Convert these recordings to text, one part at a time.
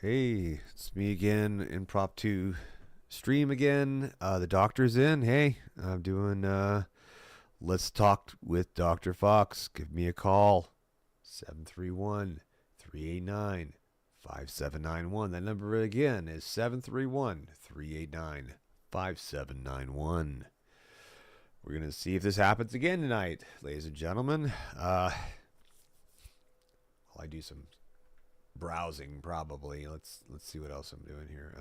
Hey, it's me again, impromptu stream again. The doctor's in. Hey, I'm doing Let's Talk with Dr. Fox. Give me a call. 731-389-5791. That number again is 731-389-5791. We're going to see if this happens again tonight, ladies and gentlemen. While I do some browsing probably. Let's see what else I'm doing here.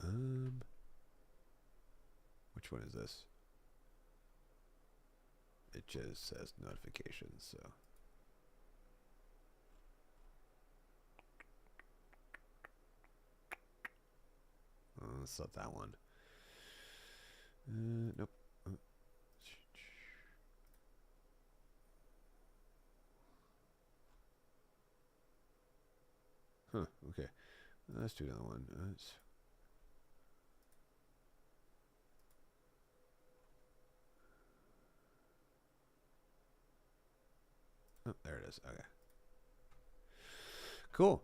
Um, which one is this? It just says notifications, so. It's not that one. Nope. Huh, okay. Let's do another one. Oh, there it is. Okay. Cool.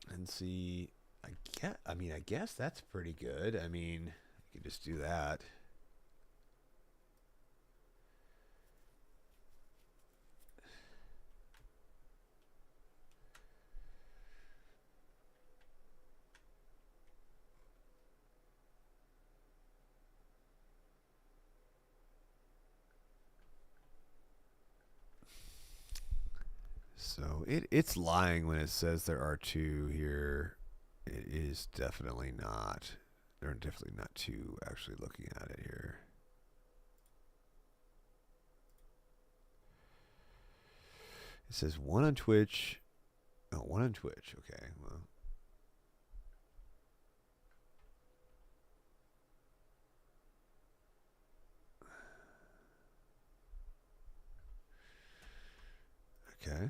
And see, I guess that's pretty good. I mean, you could just do that. So it's lying when it says there are two here. It is definitely not. There are definitely not two actually looking at it here. It says one on Twitch. Oh, one on Twitch. Okay, well. Okay.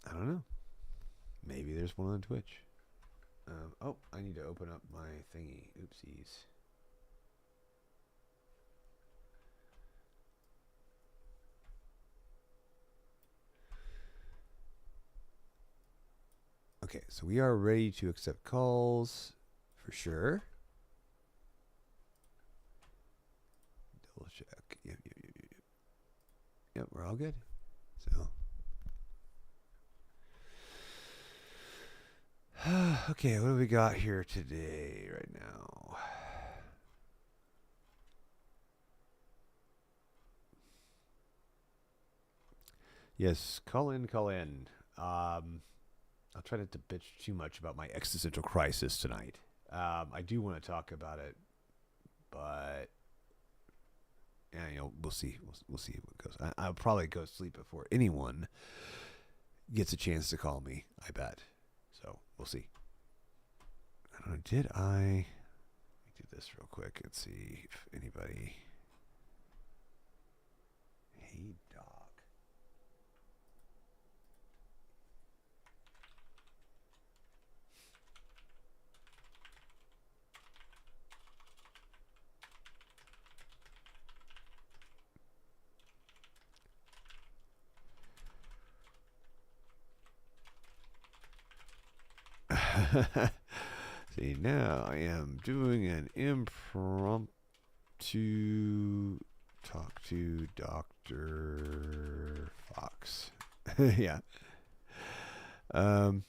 I don't know. Maybe there's one on Twitch. Oh, I need to open up my thingy. Oopsies. Okay, so we are ready to accept calls for sure. Double check. Yep, we're all good. So. Okay, what do we got here today, right now? Yes, call in, call in. I'll try not to bitch too much about my existential crisis tonight. I do want to talk about it, but yeah, we'll see. We'll see what goes. I'll probably go to sleep before anyone gets a chance to call me. I bet. So we'll see. I don't know. Did I? Let me do this real quick and see if anybody. Hey, Doc. See, now I am doing an impromptu talk to Dr. Fox. Yeah. Um,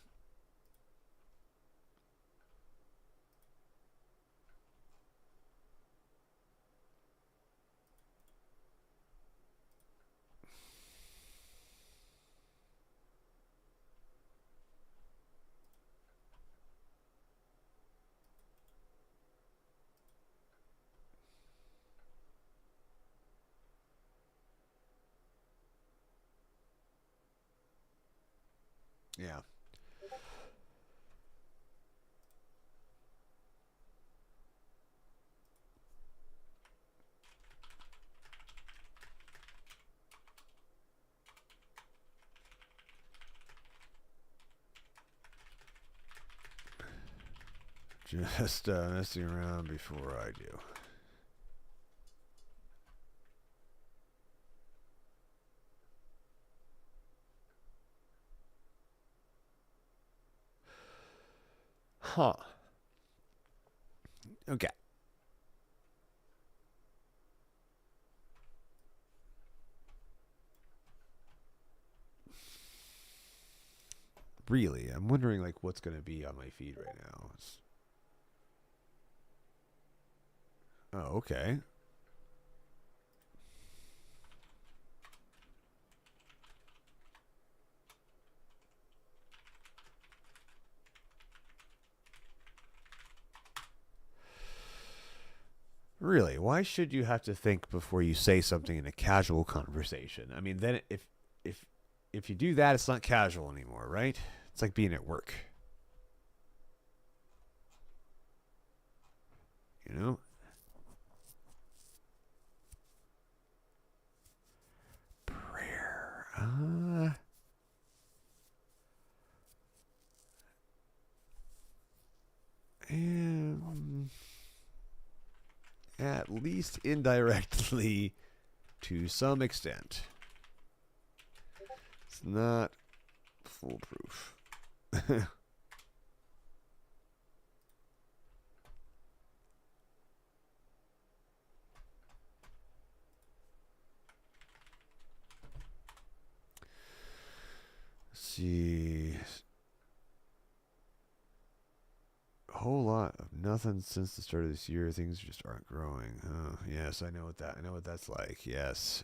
yeah. Just messing around before I do. Huh. Okay. Really, I'm wondering like what's going to be on my feed right now. Oh, okay. Really, why should you have to think before you say something in a casual conversation? I mean, then if if you do that, it's not casual anymore, right? It's like being at work. You know? Prayer. Um, at least indirectly to some extent. It's not foolproof. See. A whole lot of nothing since the start of this year. Things just aren't growing. Oh, yes, I know what that's like. Yes.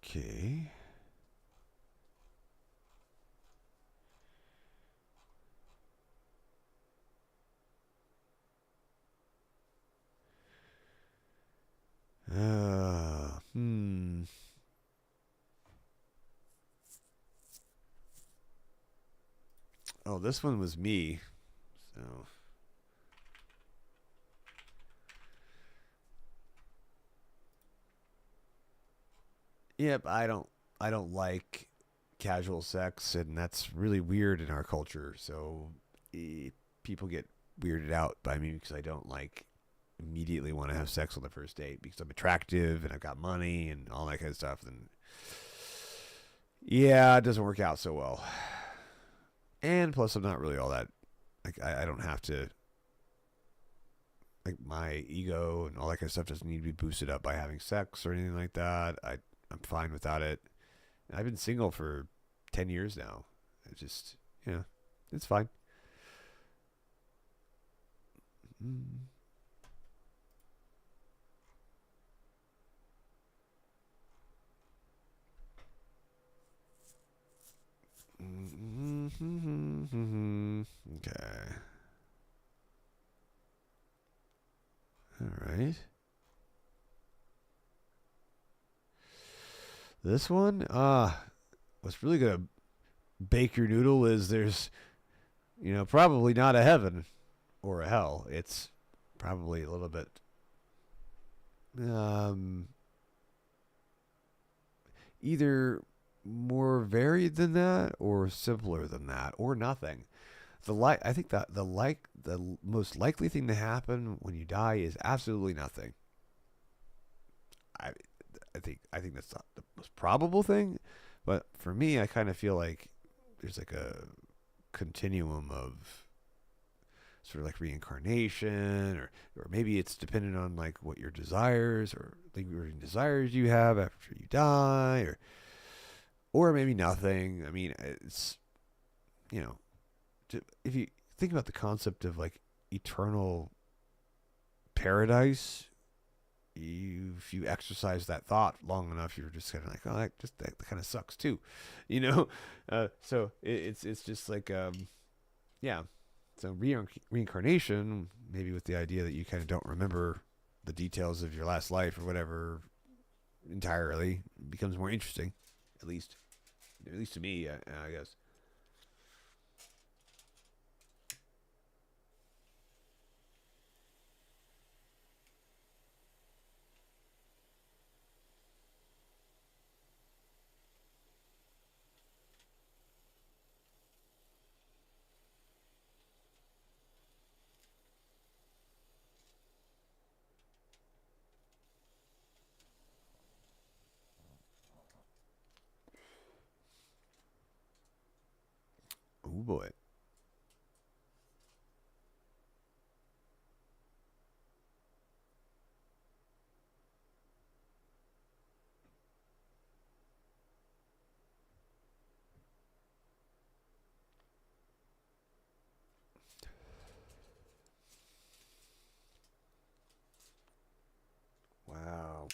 Okay. Hmm. Oh, this one was me. So. Yep, I don't like casual sex, and that's really weird in our culture. So people get weirded out by me because I don't like immediately want to have sex on the first date because I'm attractive and I've got money and all that kind of stuff. And yeah, it doesn't work out so well. And plus, I'm not really all that. Like, I don't have to. Like, my ego and all that kind of stuff doesn't need to be boosted up by having sex or anything like that. I'm fine without it. I've been single for 10 years now. It just, yeah, it's fine. Mm. Okay. All right. This one, what's really gonna bake your noodle is probably not a heaven or a hell. It's probably a little bit, um, either more varied than that or simpler than that or nothing. I think that the most likely thing to happen when you die is absolutely nothing. I I think that's not the most probable thing, but for me, I kind of feel like there's like a continuum of sort of like reincarnation, or maybe it's dependent on like what your desires or lingering desires you have after you die, or maybe nothing. I mean, it's you know, if you think about the concept of like eternal paradise, if you exercise that thought long enough, you're just kind of like, oh, that kind of sucks too, you know. So it's just like, yeah. So reincarnation, maybe with the idea that you kind of don't remember the details of your last life or whatever entirely, it becomes more interesting. At least, to me, I guess. Oh boy. Wow.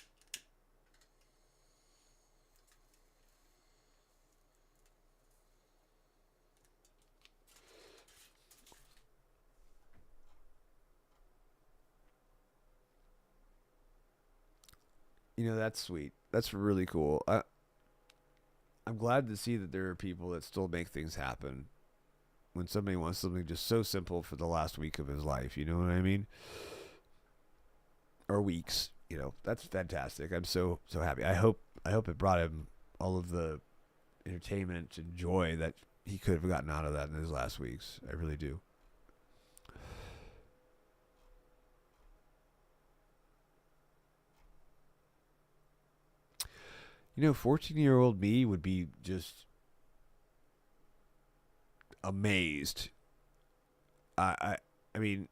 That's sweet. That's really cool. I'm glad to see that there are people that still make things happen when somebody wants something just so simple for the last week of his life. You know what I mean? Or weeks. That's fantastic. I'm so happy. I hope it brought him all of the entertainment and joy that he could have gotten out of that in his last weeks. I really do. 14-year-old me would be just amazed. I I, I mean,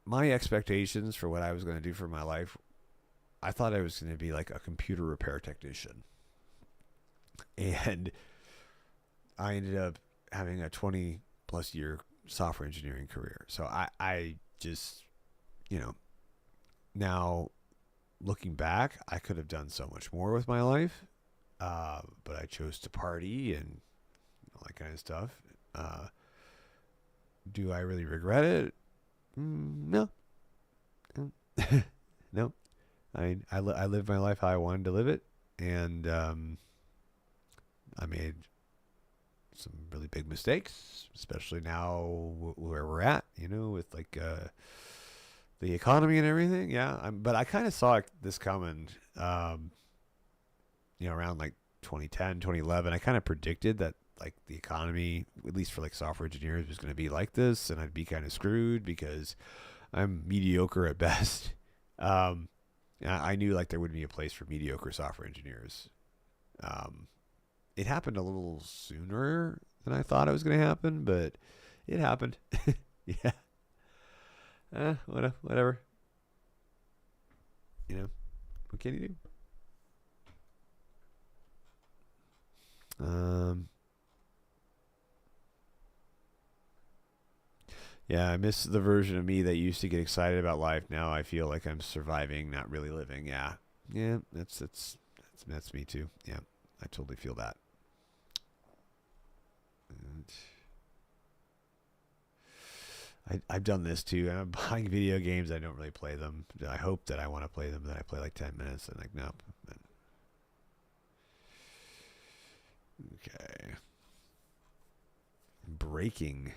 my expectations for what I was going to do for my life, I thought I was going to be like a computer repair technician. And I ended up having a 20 plus year software engineering career. So I just, you know, now looking back, I could have done so much more with my life. But I chose to party and all that kind of stuff. Uh, do I really regret it? No. No. I lived my life how I wanted to live it. And I made some really big mistakes, especially now where we're at, with like the economy and everything. Yeah, but I kind of saw this coming, around like 2010, 2011. I kind of predicted that like the economy, at least for like software engineers, was going to be like this, and I'd be kind of screwed because I'm mediocre at best. Um, I knew like there wouldn't be a place for mediocre software engineers. Um, it happened a little sooner than I thought it was going to happen, but it happened. Yeah. Whatever. What can you do? Yeah, I miss the version of me that used to get excited about life. Now I feel like I'm surviving, not really living. Yeah, yeah, that's me too. Yeah, I totally feel that. And I've done this too. I'm buying video games. I don't really play them. I hope that I want to play them. Then I play like 10 minutes and like nope. Okay. Breaking.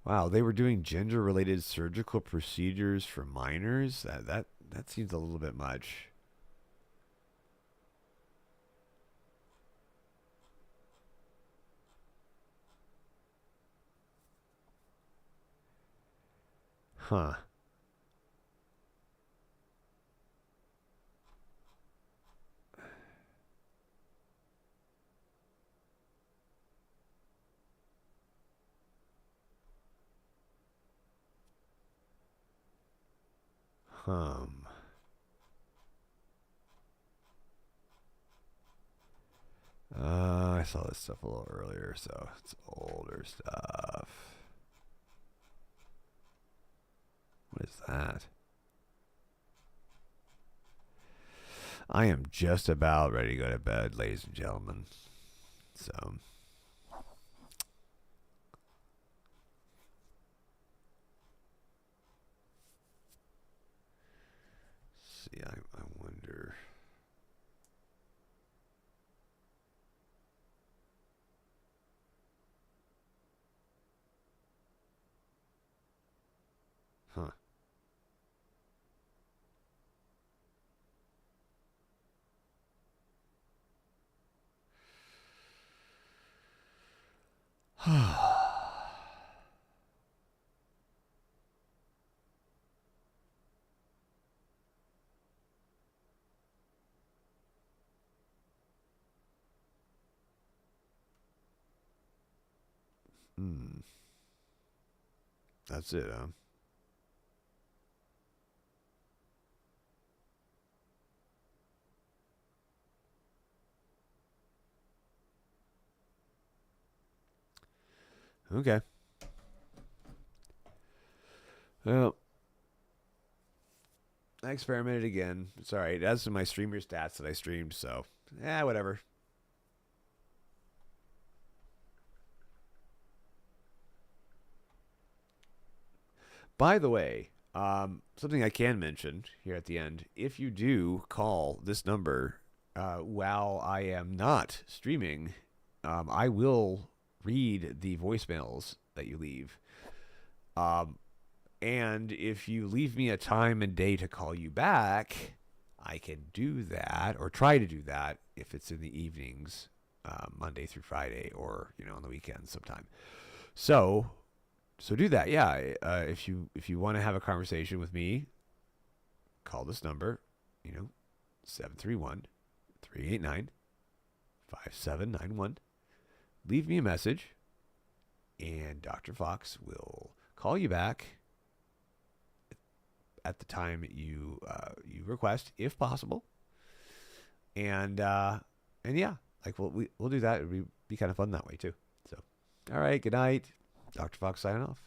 Wow, they were doing gender-related surgical procedures for minors. That seems a little bit much. Huh. Hum. I saw this stuff a little earlier, so it's older stuff. What is that? I am just about ready to go to bed, ladies and gentlemen. So, Hmm. That's it, huh? Okay. Well, I experimented again. It's all right. That's my streamer stats that I streamed, so yeah, whatever. By the way, something I can mention here at the end: if you do call this number while I am not streaming, I will read the voicemails that you leave. Um, and if you leave me a time and day to call you back, I can do that or try to do that if it's in the evenings, Monday through Friday, or on the weekends sometime. So do that. Yeah. If you want to have a conversation with me, call this number. 731 389 5791. Leave me a message, and Dr. Fox will call you back at the time you request, if possible. And yeah, like we'll do that. It'd be kind of fun that way too. So, all right. Good night, Dr. Fox signing off.